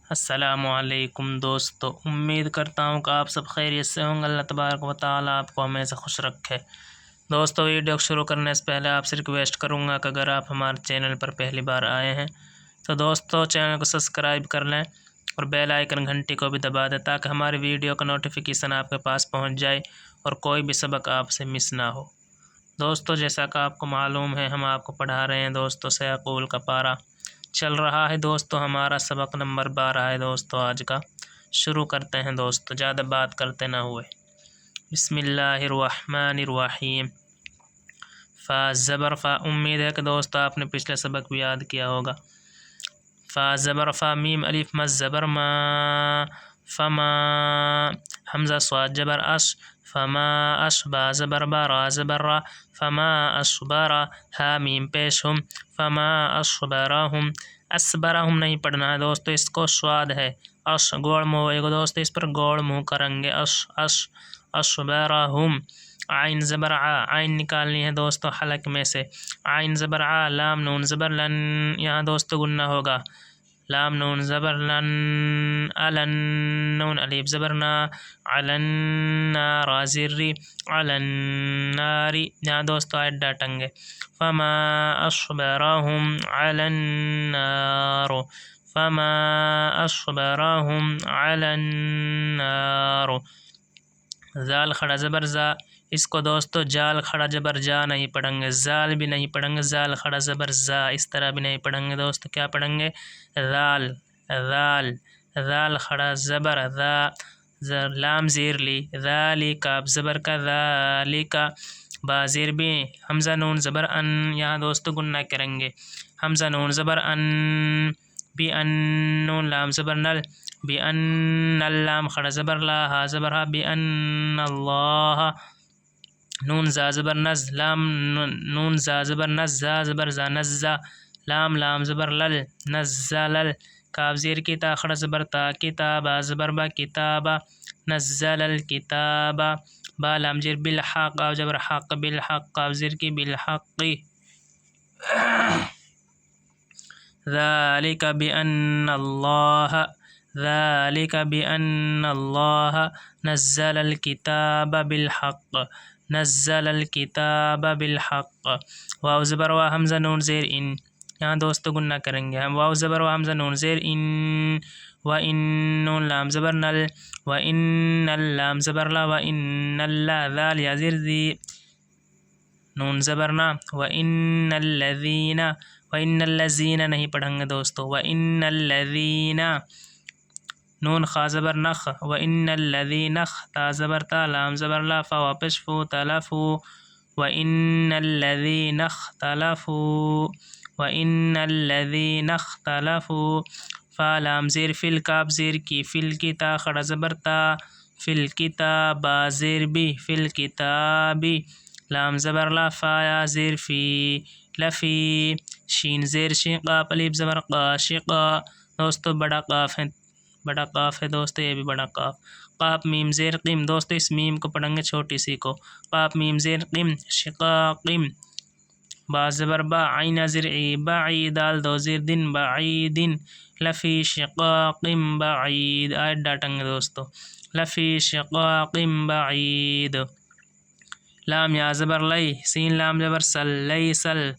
السلام علیکم دوستو، امید کرتا ہوں کہ آپ سب خیریت سے ہوں گے۔ اللہ تبارک و تعالیٰ آپ کو ہمیشہ خوش رکھے۔ دوستو، ویڈیو شروع کرنے سے پہلے آپ سے ریکویسٹ کروں گا کہ اگر آپ ہمارے چینل پر پہلی بار آئے ہیں تو دوستو چینل کو سبسکرائب کر لیں اور بیل آئیکن گھنٹی کو بھی دبا دیں تاکہ ہماری ویڈیو کا نوٹیفیکیشن آپ کے پاس پہنچ جائے اور کوئی بھی سبق آپ سے مس نہ ہو۔ دوستو، جیسا کہ آپ کو معلوم ہے، ہم آپ کو پڑھا رہے ہیں دوستو سیقول کا پارہ چل رہا ہے۔ دوستو ہمارا سبق نمبر 12 ہے دوستو آج کا۔ شروع کرتے ہیں دوستو، زیادہ بات کرتے نہ ہوئے۔ بسم اللہ الرحمن الرحیم۔ فا زبر فا، امید ہے کہ دوستو آپ نے پچھلے سبق بھی یاد کیا ہوگا۔ فا زبر فا، میم الف مد زبر ما، فما، حمزہ صاد جبر اش، فما اش، با زبر با، را زبر را، فما اصبرا، ہا میم پیش ہم، فما اصبرہم۔ اسبرہم نہیں پڑھنا ہے دوستو، اس کو سواد ہے، اش گوڑ منہ ہوئے گا دوستو، اس پر گوڑ منہ کریں گے، اش اش، اصبرہم۔ عین زبر ع، عین نکالنی ہے دوستو حلق میں سے، عین زبر ع، لام نون زبر لن، یہاں دوستو گننا ہوگا، لام نون زبر لن، الن، نون الف زبر نا، علن، را زری، علن ناری، یہاں دوستو آیت ڈاٹیں گے، فما اصبرہم علی النار، فما اصبرہم علی النار۔ زال کھڑا زبر زا، اس کو دوستو جال کھڑا جبر جا نہیں پڑھیں گے، زال بھی نہیں پڑھیں گے، زال کھڑا زبر زا، اس طرح بھی نہیں پڑھیں گے دوستو، کیا پڑھیں گے؟ زال، زال، زال کھڑا زبر زا، لام زیر لی، ذالی کاف زبر کا، ذالکا، با زیر بھی، حمزہ نون زبر ان، یہاں دوستو گننا کریں گے، حمزہ نون زبر ان، بھی ان، نون لام زبر نل، بھی ان اللام کھڑا زبر لا، ہا زبر ہا، بھی ان اللہ، نون زا زبر نز، لام نون زا زبر نز، زا زبر زا نزا، لام لام زبر لل، نزلل، کاف زیر کی، تا کھڑا زبر تا، کتابا زبر با، کتابا، نزل الکتابا، با لام زیر بالحق، قاف زبر حق، بالحق، قاف زیر کی، بالحق، ذلك بأن الله، ذلك بأن الله نزل الكتاب بالحق، نزل الكتاب بالحق، واو زبر وا، حمزہ نون زیر ان، یہاں دوستو گننا کریں گے ہم، واو زبر وا، حمزہ نون زیر ان، و ان، نون لام زبر نل، و ان اللام زبر لا، و ان اللہ، ذال یا زیر ذی، نون زبر نا، و ان الذین، و ان الذین نہیں پڑھیں گے دوستو، و ان الذین، نون خا زبر نخ، و ان الذین خ، تا زبر تا، لام زبر لا، فا واپس فو، تلفو، و ان الذین اختلفوا، و ان الذین اختلفوا، فا لام زیر فل، کاف زیر کی، فل کی، تا کھڑا زبر تا، فل کتاب، با زیر بی، فل کتابی، لام زبر لا، فا یا زیر فی، لفی، شین زیر شین، قاف الف زبر قا، شقا، دوستو بڑا قاف ہے، بڑا قاف ہے دوستو، یہ بھی بڑا قاف، قاف میم زیر قم، دوستو اس میم کو پڑھیں گے چھوٹی سی کو، قاف میم زیر قم، شقاقم، با زبر با، عین زر ای، بعید، دال دو زیر دن، بعیدن، لفی شقاق بعید، آیت ڈاٹیں گے دوستو، لفی شقاق بعید، لام یا زبر لی، سین لام زبر سل، لیسل،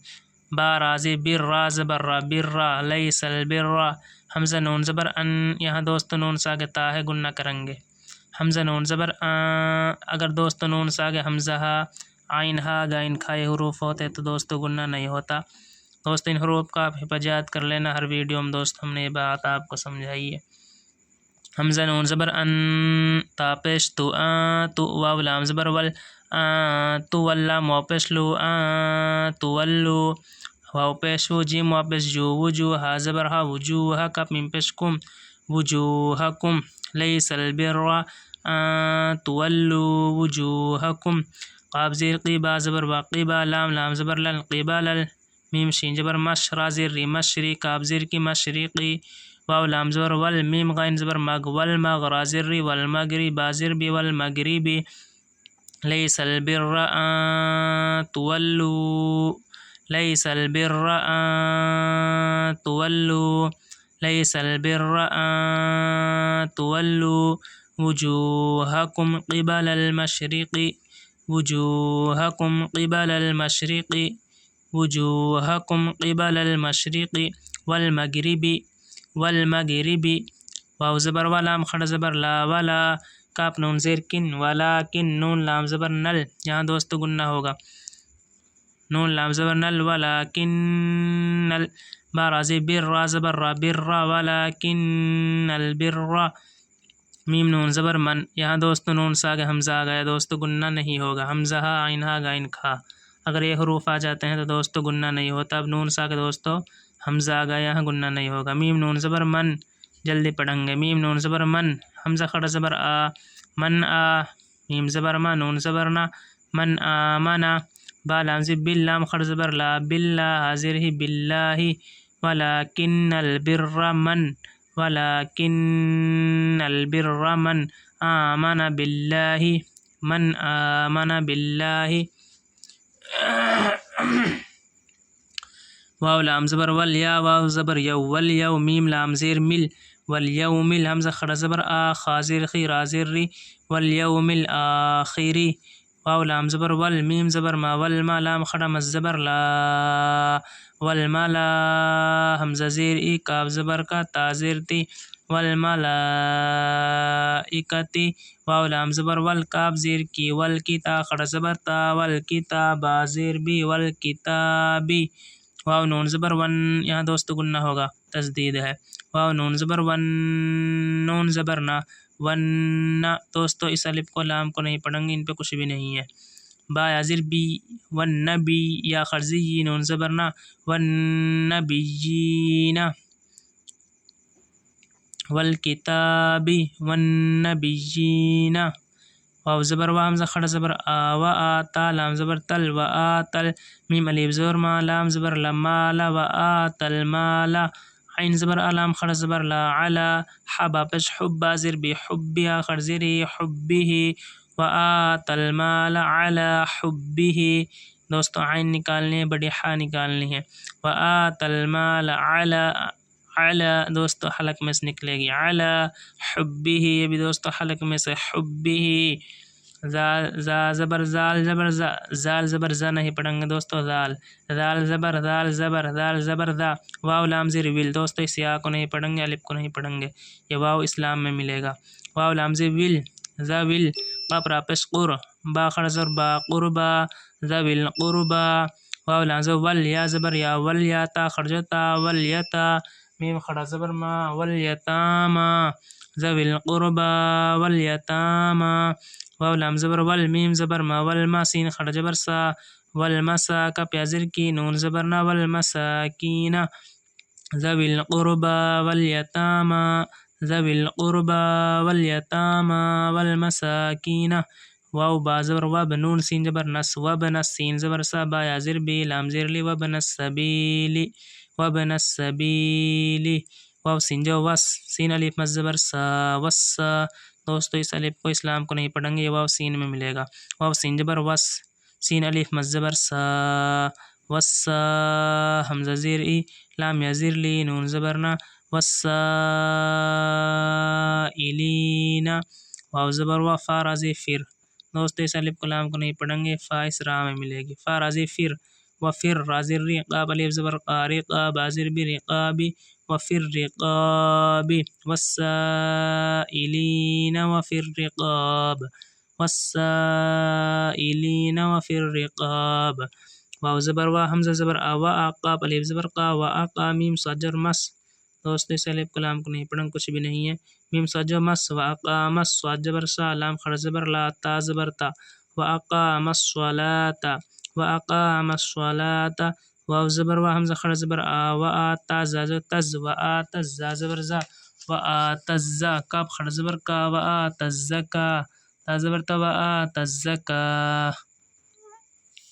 با رازی بر، را زبر را، بر را، لیسل بر را، حمزہ نون زبر ان، یہاں دوستو نون ساگے تا ہے گننا کریں گے، حمزہ نون زبر اگر دوستو نون ساگے حمزہ ہا، عین ہا گائن کھائے حروف ہوتے تو دوستو گننا نہیں ہوتا دوستو، ان حروف کا آپ حفاظت کر لینا، ہر ویڈیو میں دوست ہم نے یہ بات آپ کو سمجھائی ہے۔ حمزہ نون زبر ان، تا پیش تو، تو، واو لام زبر ول، تو واللام واو پیش لو، تو ولو، واو پیش و، جیم واو پیش جو، وجوہ، ہا زبر ہا، وجوہ، کپ میم پیش کم، وجوہکم، لیس البر تولو وجوہکم، قاف زیر قی، با زبر با، قیبا، لام لام زبر لل، قبالل، میم شین زبر مش، را زیر ری، مشری، کاف زیر کی، مشرقی، واو لام زبر ول، میم غین زبر مگ، والمغ، را زیر ری، والمغری، با زیر بی، والمغربی، لیس البر تولو، لیس البر تولو، ليس البر أن تولوا وجوهكم قبل المشرق وجوهكم قبل المشرق وجوهكم قبل المشرق والمغرب والمغرب واو زبر والا مخڑ زبر لا والا کاف نون زیر کن ولیکن نون لام زبر نل یہاں دوستو گنہ ہوگا نون لام زبر نل ولیکن نل با رازی بر را زبر را بر را ولیکن البر میم نون زبر من یہاں دوستو نون ساگ حمزہ آ گیا دوستو گنہ نہیں ہوگا حمزہ عین ہا غین کھا اگر یہ حروف آ جاتے ہیں تو دوستو گنہ نہیں ہوتا اب نون ساگ دوستو حمزہ آ گیا یہاں گنہ نہیں ہوگا میم نون زبر من جلدی پڑھیں گے میم نون زبر من حمزہ خڑا زبر آ من آ میم زبر ما نون زبر نا من آمنا با لام زی بل لام خڑ زبر لا باللہ حاضر ہی باللہ ولکن البر من ولکن البر من آمن باللہ من آمن باللہ واو لام زبر ول یا واو زبر یو ول یو میم لام زیر مل والیوم الحمزہ خڑا زبر آ خازر خی رازر ری والیوم الآخری واو لام زبر ول میم زبر ما ول ما لام خڑا مز زبر لا والملا حمزہ زیر ای کاف زبر کا تا زیر تی والملائکتی واو لام زبر ول کاف زیر کی ول کی تا خڑا زبر تا ول کتاب زیر بی ول کتابی واو نون زبر ون یہاں دوستو گنہ ہوگا تشدید ہے واو نون زبر ون نون زبر نا ون دوستو اس الف کو لام کو نہیں پڑھیں گے ان پہ کچھ بھی نہیں ہے با یازر بی ون نبی یا خرزی نون زبر نا ون نبیین والکتابی ون نبیین واو زبر و حمزہ خڑا زبر آ و آتا لام زبر تل و آتل میم الف زور ما لام زبر لمال و آتل مالا عین زبر لام خڑا زبر لا علا حبا پش حبا زر بی حبی آخر زری حبه و آتل مال علا حبه دوستو عین نکالنی ہے بڑی حا نکالنی ہے و آتل مال علا دوستو حلق میں سے نکلے گی علا حبه یہ بھی دوستو حلق میں سے حبه زا زبر زال زبر زا زال زبر زا نہیں پڑھیں گے دوستو زال زال زبر زال زبر زال زبر زا واو لام زیر ول دوستو اس یا کو نہیں پڑھیں گے الف کو نہیں پڑھیں گے یہ واو اسلام میں ملے گا واو لام زیر ول زا ول قاف را پیش قر با خڑ زر با قربا ذوی القربا واو لام زر ول یا زبر یا ول یا تا خڑ جتا ول یتا میم خڑا زبر ما ول یتاما ذوی القربا ول یتاما واو لام زبر ول میم زبر ما ول ما سین خڑا جبر سا ول مسا کا پیازر کی نون زبر نا ول مساکین ذوی القربا ول یتاما ذوی القربا ول یتاما ول مساکین واو با زبر وب نون سین زبر نس وبن سین زبر سا با یا زر بی لام زر لی وبن السبیل وبن السبیل واو سین جو وس سین الف مز زبر سا وس دوستو اس الف کو اسلام کو نہیں پڑھیں گے یہ واو سین میں ملے گا واو سین زبر وس سین الف مز زبر سا وسا حمزہ زیر ای لام یا زیر لی نون زبر نا والسائلین واو زبر و فا رازی فر دوستو اس الف کو لام کو نہیں پڑھیں گے فا اس را میں ملے گی فا رازی فر وفر رازی رقاب الف زبر قارق بازر بی رقابی وفر رقابی والسائلین وفر رقاب والسائلین وفر رقاب واو زبر و حمزہ زبر آ و آقاب الف زبر قا و آقا میم صجر مس دوستو اس الف کو لام کو نہیں پڑھیں کچھ بھی نہیں ہے میم صجر مس و آقا مس صاد زبر سا لام خڑ زبر لا تا زبر تا و آقا مس صلاتا و آقا مس صلاتا واو زبر و حمزہ خڑ زبر آ و آتا زاز تز و آتز زا زبر زا و آتز زا کاف خڑ زبر کا و آتز زکا تا زبر تا و آتز زکا